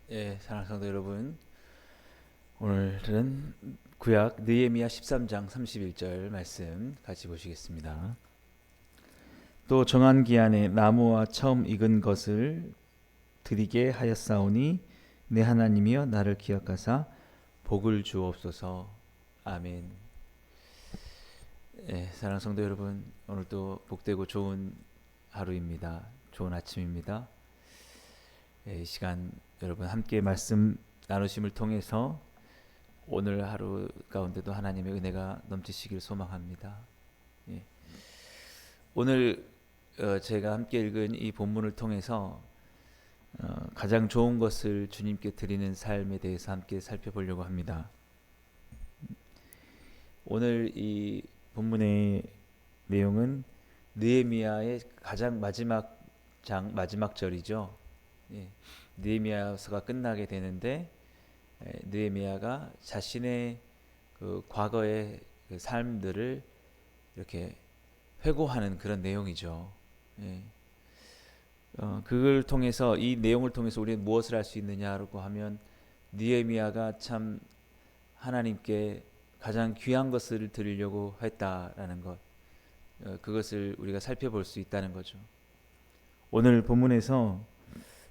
사랑하는 성도 여러분, 오늘은 구약 느헤미야 13장 31절 말씀 같이 보시겠습니다. 또 정한 기한에 나무와 처음 익은 것을 드리게 하였사오니 내 하나님이여 나를 기억하사 복을 주옵소서. 아멘. 사랑하는 성도 여러분, 오늘도 복되고 좋은 하루입니다. 좋은 아침입니다. 이 시간 여러분 함께 말씀 나누심을 통해서 오늘 하루 가운데도 하나님의 은혜가 넘치시길 소망합니다. 오늘 제가 함께 읽은 이 본문을 통해서 가장 좋은 것을 주님께 드리는 삶에 대해서 함께 살펴보려고 합니다. 오늘 이 본문의 내용은 느헤미야의 가장 마지막 절이죠. 느헤미야서가 끝나게 되는데 느헤미야가 자신의 그 과거의 그 삶들을 이렇게 회고하는 그런 내용이죠. 그걸 통해서 이 내용을 통해서 우리는 무엇을 할 수 있느냐라고 하면 느헤미야가 참 하나님께 가장 귀한 것을 드리려고 했다라는 것, 그것을 우리가 살펴볼 수 있다는 거죠. 오늘 본문에서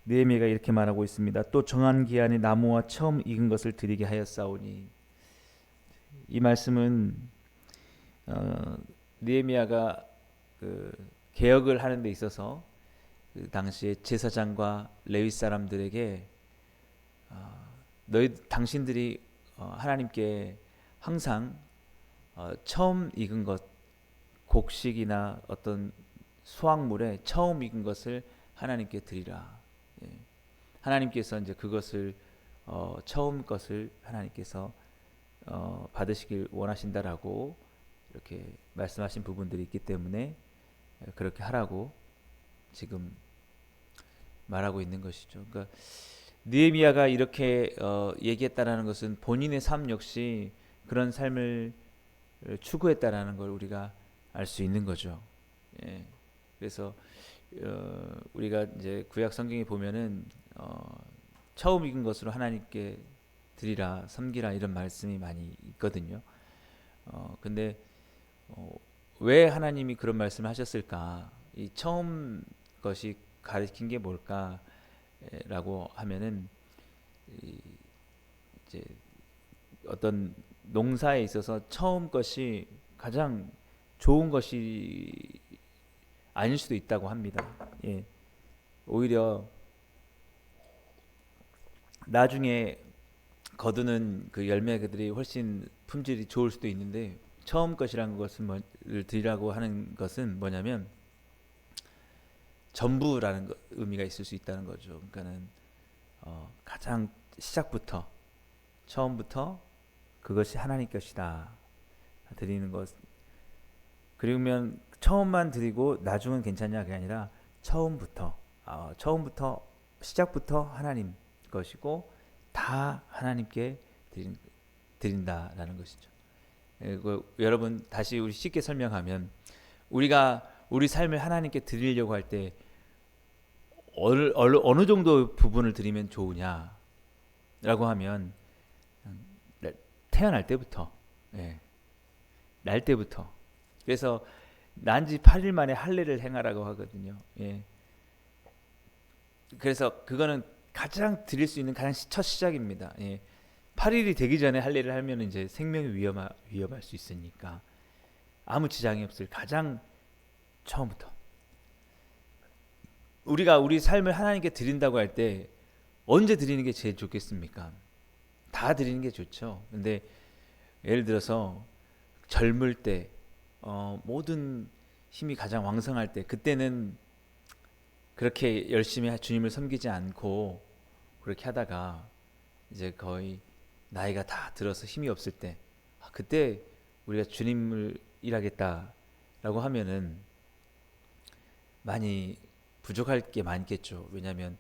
느헤미야가 이렇게 말하고 있습니다. 또 정한 기한에 나무와 처음 익은 것을 드리게 하였사오니, 이 말씀은 느헤미야가 그 개혁을 하는 데 있어서 그 당시에 제사장과 레위 사람들에게 당신들이 하나님께 항상 처음 익은 것, 곡식이나 어떤 수확물에 처음 익은 것을 하나님께 드리라. 하나님께서 이제 그것을 처음 것을 하나님께서 받으시길 원하신다라고 이렇게 말씀하신 부분들이 있기 때문에 그렇게 하라고 지금 말하고 있는 것이죠. 그러니까 느헤미야가 이렇게 얘기했다라는 것은 본인의 삶 역시 그런 삶을 추구했다라는 걸 우리가 알 수 있는 거죠. 그래서 우리가 이제 구약 성경에 보면은 처음 익은 것으로 하나님께 드리라, 섬기라 이런 말씀이 많이 있거든요. 근데 왜 하나님이 그런 말씀을 하셨을까? 이 처음 것이 가리킨 게 뭘까라고 하면은 이제 어떤 농사에 있어서 처음 것이 가장 좋은 것이 아닐 수도 있다고 합니다. 오히려 나중에 거두는 그 열매들이 훨씬 품질이 좋을 수도 있는데, 처음 것이라는 것을 드리라고 하는 것은 뭐냐면 전부라는 의미가 있을 수 있다는 거죠. 그러니까는 가장 시작부터, 처음부터 그것이 하나님 것이다 드리는 것. 그러면 처음만 드리고 나중은 괜찮냐, 그게 아니라 처음부터 시작부터 하나님 것이고 다 하나님께 드린다라는 것이죠. 여러분, 다시 우리 쉽게 설명하면 우리가 우리 삶을 하나님께 드리려고 할 때 어느 정도 부분을 드리면 좋으냐라고 하면 태어날 때부터, 날 때부터. 그래서 난지 8일 만에 할례를 행하라고 하거든요. 그래서 그거는 가장 드릴 수 있는 가장 첫 시작입니다. 8일이 되기 전에 할례를 하면 이제 생명이 위험할 수 있으니까 아무 지장이 없을 가장 처음부터. 우리가 우리 삶을 하나님께 드린다고 할 때 언제 드리는 게 제일 좋겠습니까? 다 드리는 게 좋죠. 근데 예를 들어서 젊을 때, 모든 힘이 가장 왕성할 때, 그때는 그렇게 열심히 주님을 섬기지 않고 그렇게 하다가 이제 거의 나이가 다 들어서 힘이 없을 때, 그때 우리가 주님을 일하겠다라고 하면은 많이 부족할 게 많겠죠. 왜냐하면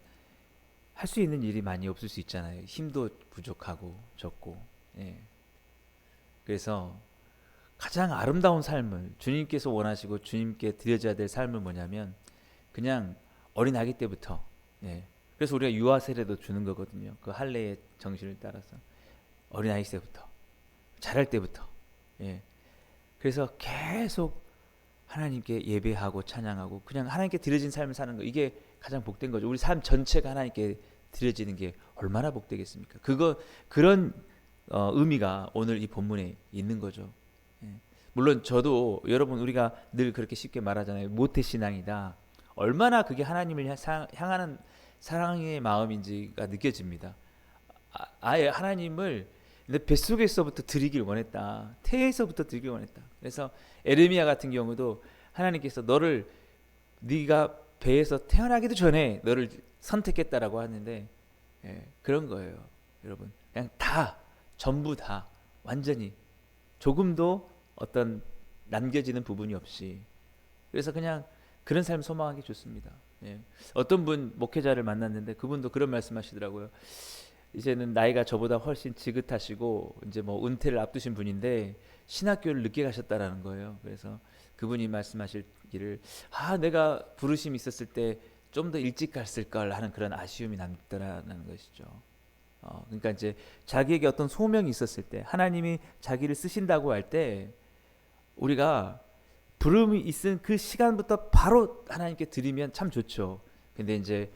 할 수 있는 일이 많이 없을 수 있잖아요. 힘도 부족하고 적고. 그래서 가장 아름다운 삶을 주님께서 원하시고 주님께 드려져야 될 삶은 뭐냐면 그냥 어린 아기 때부터 그래서 우리가 유아 세례도 주는 거거든요. 그 할례의 정신을 따라서 어린아이 때부터 자랄 때부터. 예. 그래서 계속 하나님께 예배하고 찬양하고 그냥 하나님께 드려진 삶을 사는 거, 이게 가장 복된 거죠. 우리 삶 전체가 하나님께 드려지는 게 얼마나 복되겠습니까? 그런 의미가 오늘 이 본문에 있는 거죠. 예. 물론 저도 여러분, 우리가 늘 그렇게 쉽게 말하잖아요. 모태신앙이다. 얼마나 그게 하나님을 향하는 사랑의 마음인지가 느껴집니다. 아예 하나님을 내 뱃속에서부터 드리길 원했다. 태에서부터 드리길 원했다. 그래서 에레미야 같은 경우도 하나님께서 네가 배에서 태어나기도 전에 너를 선택했다라고 하는데, 예, 그런 거예요. 여러분, 그냥 다, 전부 다, 완전히 조금도 어떤 남겨지는 부분이 없이. 그래서 그냥 그런 삶 소망하기 좋습니다. 예. 어떤 분 목회자를 만났는데 그분도 그런 말씀하시더라고요. 이제는 나이가 저보다 훨씬 지긋하시고 이제 뭐 은퇴를 앞두신 분인데 신학교를 늦게 가셨다라는 거예요. 그래서 그분이 말씀하시기를, 내가 부르심이 있었을 때 좀 더 일찍 갔을 걸 하는 그런 아쉬움이 남더라는 것이죠. 그러니까 이제 자기에게 어떤 소명이 있었을 때, 하나님이 자기를 쓰신다고 할 때, 우리가 부름이 있은 그 시간부터 바로 하나님께 드리면 참 좋죠. 근데 이제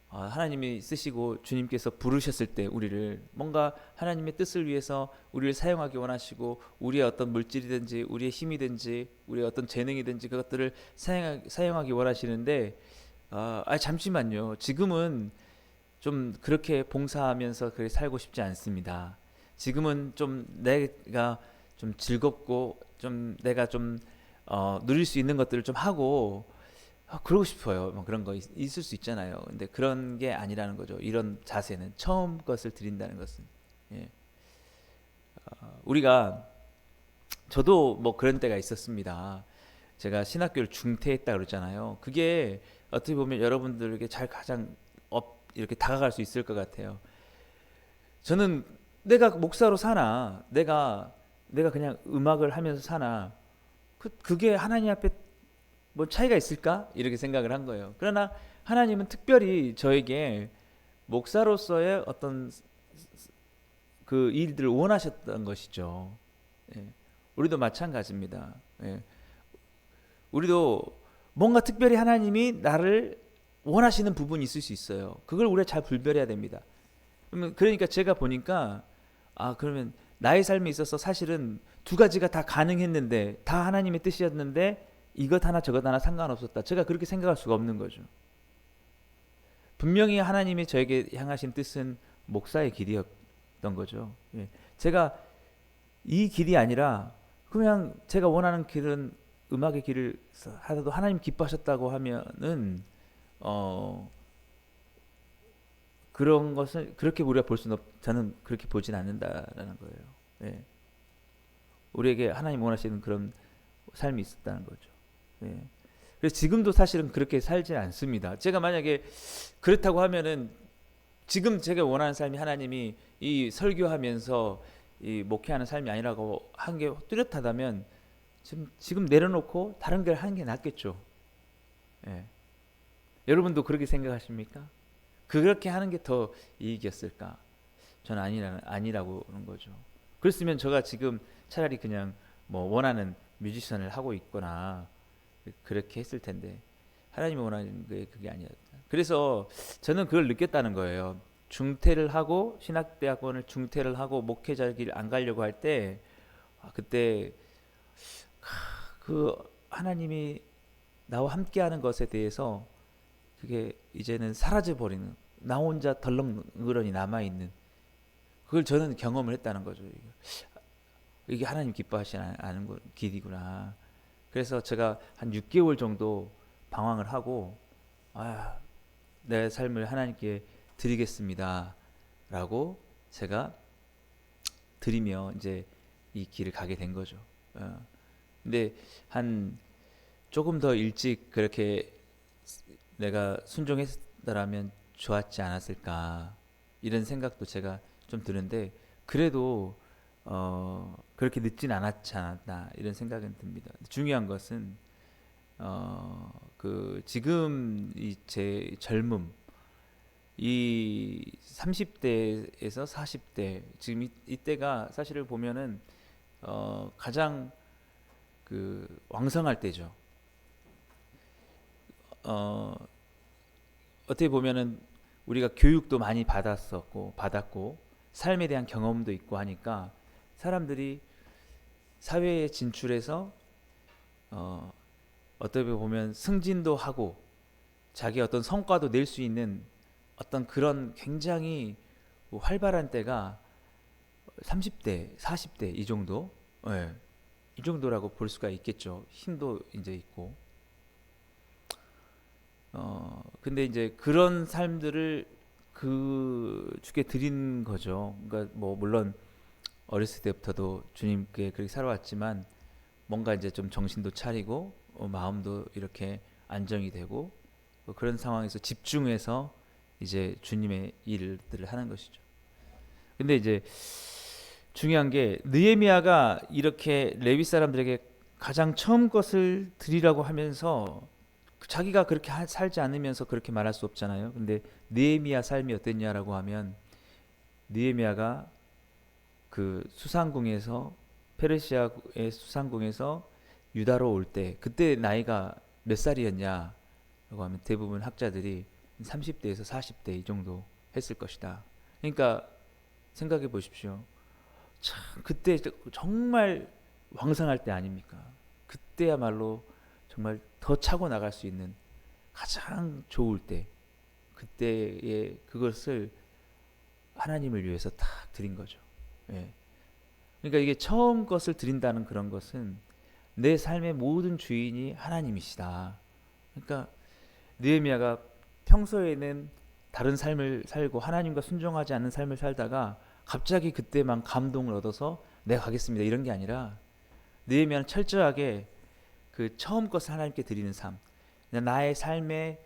하나님이 쓰시고 주님께서 부르셨을 때 우리를 뭔가 하나님의 뜻을 위해서 우리를 사용하기 원하시고, 우리의 어떤 물질이든지 우리의 힘이든지 우리의 어떤 재능이든지 그것들을 사용하기 원하시는데, 잠시만요. 지금은 좀 그렇게 봉사하면서 그렇게 살고 싶지 않습니다. 지금은 좀 내가 좀 즐겁고 좀 내가 좀 누릴 수 있는 것들을 좀 하고 그러고 싶어요. 뭐 그런 거 있을 수 있잖아요. 근데 그런 게 아니라는 거죠. 이런 자세는, 처음 것을 드린다는 것은. 예. 저도 뭐 그런 때가 있었습니다. 제가 신학교를 중퇴했다 그랬잖아요. 그게 어떻게 보면 여러분들에게 가장 이렇게 다가갈 수 있을 것 같아요. 저는 내가 목사로 사나, 내가 그냥 음악을 하면서 사나, 그게 하나님 앞에 뭐 차이가 있을까? 이렇게 생각을 한 거예요. 그러나 하나님은 특별히 저에게 목사로서의 어떤 그 일들을 원하셨던 것이죠. 예. 우리도 마찬가지입니다. 예. 우리도 뭔가 특별히 하나님이 나를 원하시는 부분이 있을 수 있어요. 그걸 우리가 잘 분별해야 됩니다. 그러니까 제가 보니까 그러면 나의 삶에 있어서 사실은 두 가지가 다 가능했는데, 다 하나님의 뜻이었는데 이것 하나 저것 하나 상관없었다. 제가 그렇게 생각할 수가 없는 거죠. 분명히 하나님이 저에게 향하신 뜻은 목사의 길이었던 거죠. 예. 제가 이 길이 아니라 그냥 제가 원하는 길은 음악의 길을 하더라도 하나님 기뻐하셨다고 하면은 그런 것을 그렇게 우리가 볼 수는 저는 그렇게 보진 않는다라는 거예요. 예. 우리에게 하나님 원하시는 그런 삶이 있었다는 거죠. 예. 그래서 지금도 사실은 그렇게 살지 않습니다. 제가 만약에 그렇다고 하면은 지금 제가 원하는 삶이 하나님이 이 설교하면서 이 목회하는 삶이 아니라고 한 게 뚜렷하다면 지금 내려놓고 다른 걸 하는 게 낫겠죠. 예. 여러분도 그렇게 생각하십니까? 그렇게 하는 게 더 이익이었을까? 저는 아니라고 하는 거죠. 그랬으면 제가 지금 차라리 그냥 뭐 원하는 뮤지션을 하고 있거나 그렇게 했을 텐데, 하나님이 원하는 게 그게 아니었다. 그래서 저는 그걸 느꼈다는 거예요. 중퇴를 하고 신학대학원을 중퇴를 하고 목회자 길 안 가려고 할 때, 그때 그 하나님이 나와 함께하는 것에 대해서 그게 이제는 사라져 버리는, 나 혼자 덜렁그러니 남아 있는, 그걸 저는 경험을 했다는 거죠. 이게 하나님 기뻐하시는 길이구나. 그래서 제가 한 6개월 정도 방황을 하고, 내 삶을 하나님께 드리겠습니다 라고 제가 드리며 이제 이 길을 가게 된 거죠. 근데 한 조금 더 일찍 그렇게 내가 순종했더라면 좋았지 않았을까, 이런 생각도 제가 좀 드는데, 그래도 그렇게 늦진 않았지 않았나, 이런 생각은 듭니다. 중요한 것은 지금 이 제 젊음, 이 30대에서 40대 지금 이때가 사실을 보면은 가장 그 왕성할 때죠. 어, 어떻게 보면은 우리가 교육도 많이 받았고 삶에 대한 경험도 있고 하니까 사람들이 사회에 진출해서 어, 어떻게 보면 승진도 하고 자기 어떤 성과도 낼 수 있는 어떤 그런 굉장히 활발한 때가 30대, 40대 이 정도, 예, 이 정도라고 볼 수가 있겠죠. 힘도 이제 있고. 근데 이제 그런 삶들을 그 주께 드린 거죠. 그러니까 뭐 물론 어렸을 때부터도 주님께 그렇게 살아왔지만 뭔가 이제 좀 정신도 차리고 마음도 이렇게 안정이 되고 그런 상황에서 집중해서 이제 주님의 일들을 하는 것이죠. 근데 이제 중요한 게 느헤미야가 이렇게 레위 사람들에게 가장 처음 것을 드리라고 하면서 자기가 그렇게 살지 않으면서 그렇게 말할 수 없잖아요. 근데 느헤미야 삶이 어땠냐라고 하면 느헤미야가 그 수상궁에서 페르시아의 수상궁에서 유다로 올 때 그때 나이가 몇 살이었냐라고 하면 대부분 학자들이 30대에서 40대 이 정도 했을 것이다. 그러니까 생각해 보십시오. 참 그때 정말 왕성할 때 아닙니까? 그때야말로 정말 더 차고 나갈 수 있는 가장 좋을 때 그때의 그것을 하나님을 위해서 딱 드린 거죠. 예. 그러니까 이게 처음 것을 드린다는 그런 것은 내 삶의 모든 주인이 하나님이시다. 그러니까 느헤미야가 평소에는 다른 삶을 살고 하나님과 순종하지 않는 삶을 살다가 갑자기 그때만 감동을 얻어서 내가 가겠습니다 이런 게 아니라 느헤미야는 철저하게 그 처음 것을 하나님께 드리는 삶, 나의 삶의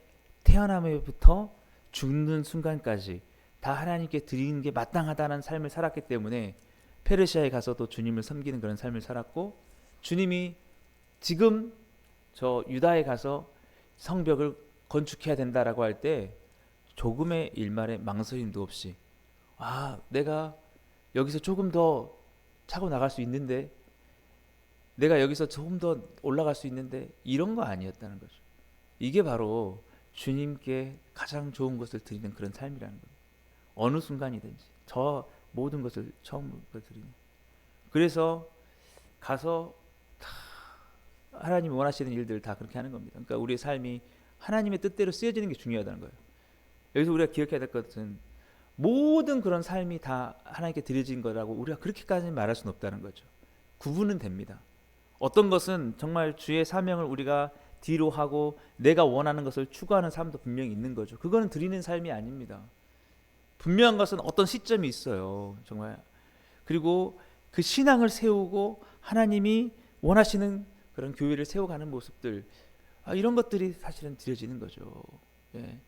태어남에부터 죽는 순간까지 다 하나님께 드리는 게 마땅하다는 삶을 살았기 때문에 페르시아에 가서도 주님을 섬기는 그런 삶을 살았고 주님이 지금 저 유다에 가서 성벽을 건축해야 된다라고 할 때 조금의 일말의 망설임도 없이 내가 여기서 조금 더 차고 나갈 수 있는데 내가 여기서 조금 더 올라갈 수 있는데 이런 거 아니었다는 거죠. 이게 바로 주님께 가장 좋은 것을 드리는 그런 삶이라는 겁니다. 어느 순간이든지 저 모든 것을 처음으로 드리는. 그래서 가서 하나님이 원하시는 일들을 다 그렇게 하는 겁니다. 그러니까 우리의 삶이 하나님의 뜻대로 쓰여지는 게 중요하다는 거예요. 여기서 우리가 기억해야 될 것은 모든 그런 삶이 다 하나님께 드려진 거라고 우리가 그렇게까지 말할 수는 없다는 거죠. 구분은 됩니다. 어떤 것은 정말 주의 사명을 우리가 뒤로 하고 내가 원하는 것을 추구하는 삶도 분명히 있는 거죠. 그거는 드리는 삶이 아닙니다. 분명한 것은 어떤 시점이 있어요. 정말. 그리고 그 신앙을 세우고 하나님이 원하시는 그런 교회를 세워가는 모습들, 이런 것들이 사실은 드려지는 거죠. 예.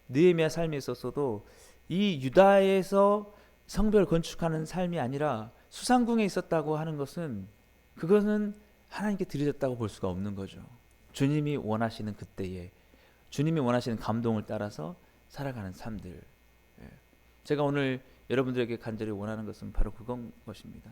느헤미야 삶에 있어서도 이 유다에서 성벽을 건축하는 삶이 아니라 수상궁에 있었다고 하는 것은 그것은 하나님께 드려졌다고 볼 수가 없는 거죠. 주님이 원하시는 그때에 주님이 원하시는 감동을 따라서 살아가는 삶들. 예. 제가 오늘 여러분들에게 간절히 원하는 것은 바로 그건 것입니다.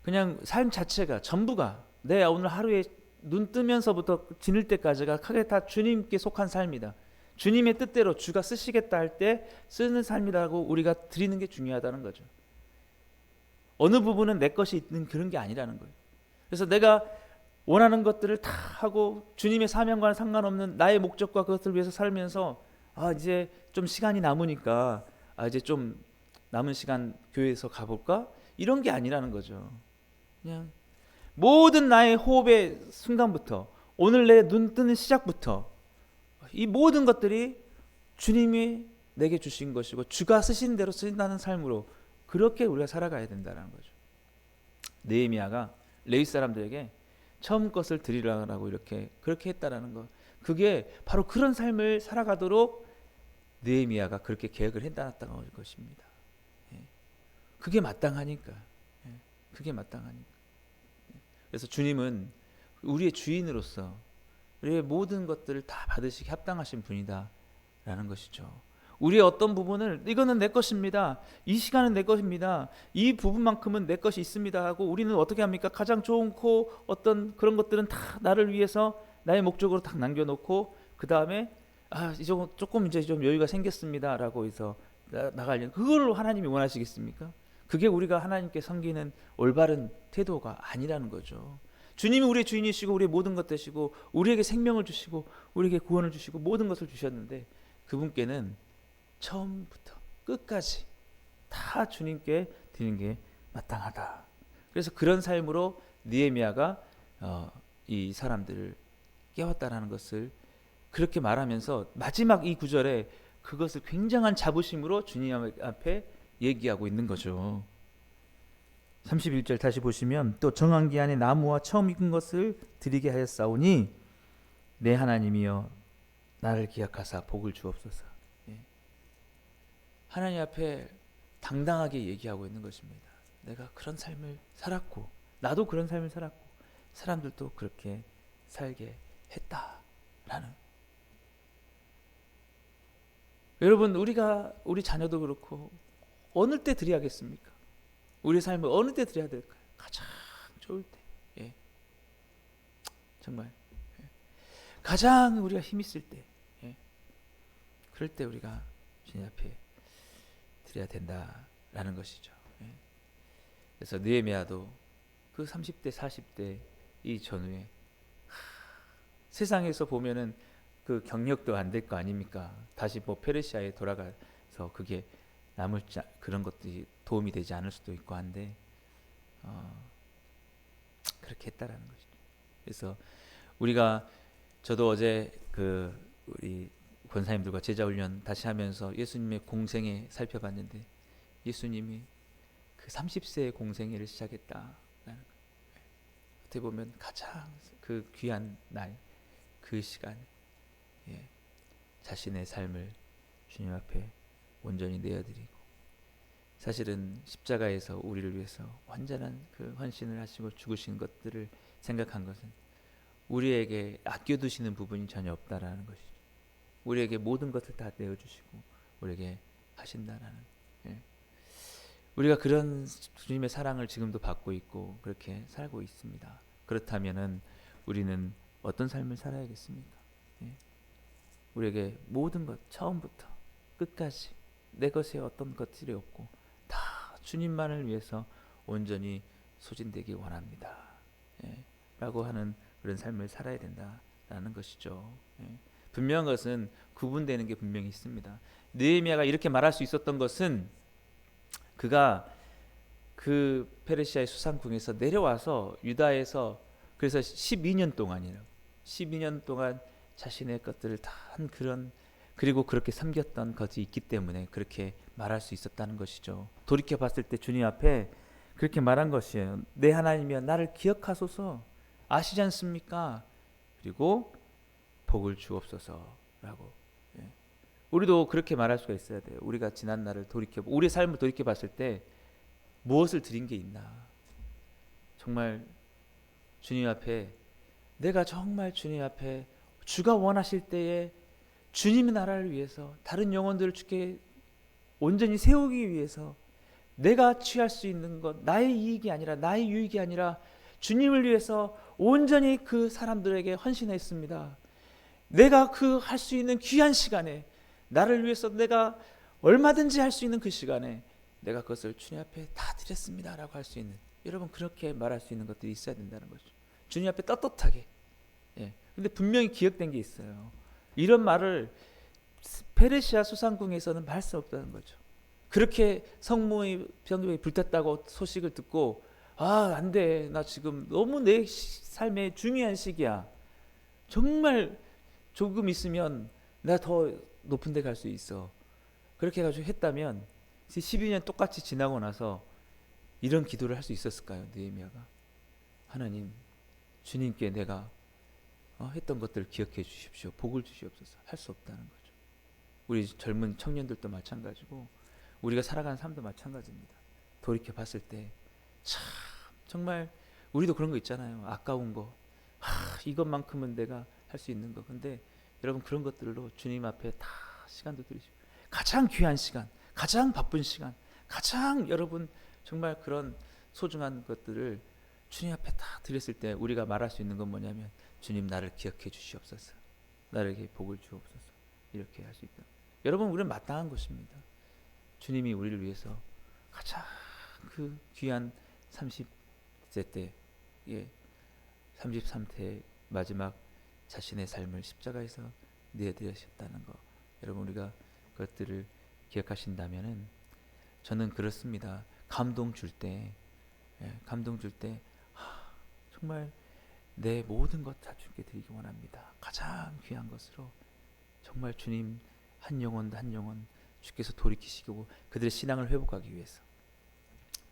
그냥 삶 자체가 전부가 내 오늘 하루에 눈 뜨면서부터 지낼 때까지가 크게 다 주님께 속한 삶이다. 주님의 뜻대로 주가 쓰시겠다 할 때 쓰는 삶이라고 우리가 드리는 게 중요하다는 거죠. 어느 부분은 내 것이 있는 그런 게 아니라는 거예요. 그래서 내가 원하는 것들을 다 하고 주님의 사명과는 상관없는 나의 목적과 그것을 위해서 살면서 이제 좀 시간이 남으니까 이제 좀 남은 시간 교회에서 가볼까? 이런 게 아니라는 거죠. 그냥 모든 나의 호흡의 순간부터 오늘 내 눈 뜨는 시작부터 이 모든 것들이 주님이 내게 주신 것이고 주가 쓰신 대로 쓰인다는 삶으로 그렇게 우리가 살아가야 된다는 거죠. 느헤미야가 레위 사람들에게 처음 것을 드리라고 이렇게 그렇게 했다라는 것, 그게 바로 그런 삶을 살아가도록 느헤미야가 그렇게 계획을 해놨다는 것입니다. 그게 마땅하니까. 그게 마땅하니까. 그래서 주님은 우리의 주인으로서 우리의 모든 것들을 다 받으시기 합당하신 분이다 라는 것이죠. 우리의 어떤 부분을 이거는 내 것입니다. 이 시간은 내 것입니다. 이 부분만큼은 내 것이 있습니다 하고 우리는 어떻게 합니까? 가장 좋고 어떤 그런 것들은 다 나를 위해서 나의 목적으로 딱 남겨놓고 그 다음에 이제 조금 이제 좀 여유가 생겼습니다라고 해서 나가려는 그걸 하나님이 원하시겠습니까? 그게 우리가 하나님께 섬기는 올바른 태도가 아니라는 거죠. 주님이 우리의 주인이시고 우리의 모든 것 되시고 우리에게 생명을 주시고 우리에게 구원을 주시고 모든 것을 주셨는데 그분께는 처음부터 끝까지 다 주님께 드리는 게 마땅하다. 그래서 그런 삶으로 느헤미야가 이 사람들을 깨웠다라는 것을 그렇게 말하면서 마지막 이 구절에 그것을 굉장한 자부심으로 주님 앞에 얘기하고 있는 거죠. 31절 다시 보시면 또 정한 기한에 나무와 처음 익은 것을 드리게 하였사오니 내 하나님이여 나를 기억하사 복을 주옵소서. 하나님 앞에 당당하게 얘기하고 있는 것입니다. 내가 그런 삶을 살았고 나도 그런 삶을 살았고 사람들도 그렇게 살게 했다라는. 여러분 우리 자녀도 그렇고 어느 때 드려야겠습니까? 우리 삶을 어느 때 드려야 될까요? 가장 좋을 때. 정말 가장 우리가 힘 있을 때. 그럴 때 우리가 주님 앞에 드려야 된다라는 것이죠. 그래서 느헤미야도 그 30대 40대 이 전후에 세상에서 보면은 그 경력도 안 될 거 아닙니까? 다시 뭐 페르시아에 돌아가서 그게 남을지 그런 것들이 도움이 되지 않을 수도 있고 한데 그렇게 했다라는 것이죠. 그래서 저도 어제 그 우리 권사님들과 제자훈련 다시 하면서 예수님의 공생애 살펴봤는데 예수님이 그 30세의 공생애를 시작했다라는 거예요. 어떻게 보면 가장 그 귀한 나이 그 시간에 자신의 삶을 주님 앞에 온전히 내어드리고 사실은 십자가에서 우리를 위해서 완전한 그 헌신을 하시고 죽으신 것들을 생각한 것은 우리에게 아껴두시는 부분이 전혀 없다라는 것이죠. 우리에게 모든 것을 다 내어주시고 우리에게 하신다라는. 우리가 그런 주님의 사랑을 지금도 받고 있고 그렇게 살고 있습니다. 그렇다면은 우리는 어떤 삶을 살아야겠습니까? 우리에게 모든 것 처음부터 끝까지 내 것에 어떤 것들이 없고 다 주님만을 위해서 온전히 소진되기 원합니다. 라고 하는 그런 삶을 살아야 된다라는 것이죠. 분명한 것은 구분되는 게 분명히 있습니다. 느헤미야가 이렇게 말할 수 있었던 것은 그가 그 페르시아의 수상궁에서 내려와서 유다에서 그래서 12년 동안 자신의 것들을 다 한 그런 그리고 그렇게 섬겼던 것이 있기 때문에 그렇게 말할 수 있었다는 것이죠. 돌이켜 봤을 때 주님 앞에 그렇게 말한 것이에요. 내 하나님이여 나를 기억하소서 아시지 않습니까? 그리고 복을 주옵소서라고. 우리도 그렇게 말할 수가 있어야 돼요. 우리가 지난 날을 우리의 삶을 돌이켜 봤을 때 무엇을 드린 게 있나? 정말 주님 앞에 내가 정말 주님 앞에 주가 원하실 때에 주님의 나라를 위해서 다른 영혼들을 주께 온전히 세우기 위해서 내가 취할 수 있는 것 나의 이익이 아니라 나의 유익이 아니라 주님을 위해서 온전히 그 사람들에게 헌신했습니다. 내가 그 할 수 있는 귀한 시간에 나를 위해서 내가 얼마든지 할 수 있는 그 시간에 내가 그것을 주님 앞에 다 드렸습니다 라고 할 수 있는 여러분 그렇게 말할 수 있는 것들이 있어야 된다는 거죠. 주님 앞에 떳떳하게. 근데 분명히 기억된 게 있어요. 이런 말을 페르시아 수상궁에서는 할 수 없다는 거죠. 그렇게 성문이 불탔다고 소식을 듣고 안 돼. 나 지금 너무 내 삶의 중요한 시기야. 정말 조금 있으면 나 더 높은 데 갈 수 있어. 그렇게 해가지고 했다면 12년 똑같이 지나고 나서 이런 기도를 할 수 있었을까요? 느헤미야가 하나님 주님께 내가 했던 것들을 기억해 주십시오. 복을 주시옵소서. 할 수 없다는 거죠. 우리 젊은 청년들도 마찬가지고 우리가 살아가는 삶도 마찬가지입니다. 돌이켜 봤을 때 참 정말 우리도 그런 거 있잖아요. 아까운 거 이것만큼은 내가 할 수 있는 거. 근데 여러분 그런 것들로 주님 앞에 다 시간도 드리시고 가장 귀한 시간, 가장 바쁜 시간, 가장 여러분 정말 그런 소중한 것들을 주님 앞에 다 드렸을 때 우리가 말할 수 있는 건 뭐냐면 주님 나를 기억해 주시옵소서. 나에게 복을 주옵소서. 이렇게 할 수 있다. 여러분 우리는 마땅한 것입니다. 주님이 우리를 위해서 가장 그 귀한 30세 때 33세 마지막 자신의 삶을 십자가에서 내드리셨다는 거 여러분 우리가 그것들을 기억하신다면은 저는 그렇습니다. 감동 줄 때 정말 내 모든 것 다 주께 드리기 원합니다. 가장 귀한 것으로 정말 주님 한 영혼 주께서 돌이키시고 그들의 신앙을 회복하기 위해서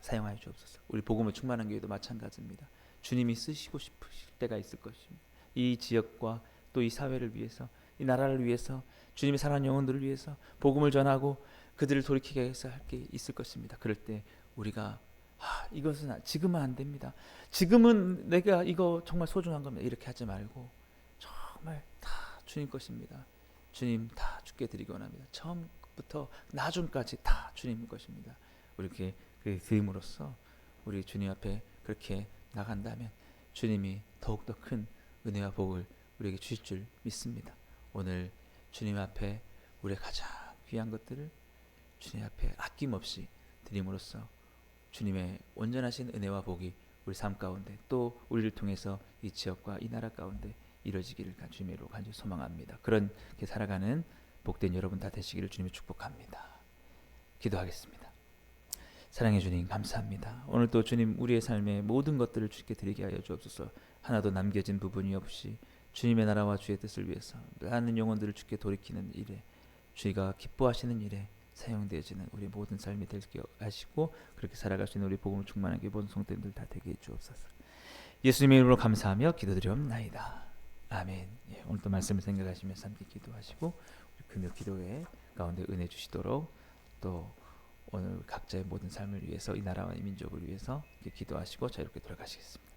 사용하여 주옵소서. 우리 복음을 충만한 교회도 마찬가지입니다. 주님이 쓰시고 싶으실 때가 있을 것입니다. 이 지역과 또 이 사회를 위해서 이 나라를 위해서 주님의 사랑하는 영혼들을 위해서 복음을 전하고 그들을 돌이키게 해서 할 게 있을 것입니다. 그럴 때 우리가 이것은 지금은 안 됩니다. 지금은 내가 이거 정말 소중한 겁니다. 이렇게 하지 말고 정말 다 주님 것입니다. 주님 다 주께 드리기 원합니다. 처음부터 나중까지 다 주님 것입니다. 이렇게 드림으로써 우리 주님 앞에 그렇게 나간다면 주님이 더욱더 큰 은혜와 복을 우리에게 주실 줄 믿습니다. 오늘 주님 앞에 우리의 가장 귀한 것들을 주님 앞에 아낌없이 드림으로써 주님의 온전하신 은혜와 복이 우리 삶 가운데 또 우리를 통해서 이 지역과 이 나라 가운데 이루어지기를 주님으로 간절히 소망합니다. 그렇게 살아가는 복된 여러분 다 되시기를 주님이 축복합니다. 기도하겠습니다. 사랑해 주님 감사합니다. 오늘 또 주님 우리의 삶의 모든 것들을 주께 드리게 하여 주옵소서. 하나도 남겨진 부분이 없이 주님의 나라와 주의 뜻을 위해서 많은 영혼들을 주께 돌이키는 일에 주의가 기뻐하시는 일에 사용되어지는 우리 모든 삶이 되게 하시고 그렇게 살아갈 수 있는 우리 복음을 충만하게 모든 성도님들 다 되게 해주옵소서. 예수님의 이름으로 감사하며 기도드리옵나이다. 아멘. 오늘도 말씀을 생각하시면서 함께 기도하시고 금요 기도회 가운데 은혜 주시도록 또 오늘 각자의 모든 삶을 위해서 이 나라와 이 민족을 위해서 기도하시고 자유롭게 돌아가시겠습니다.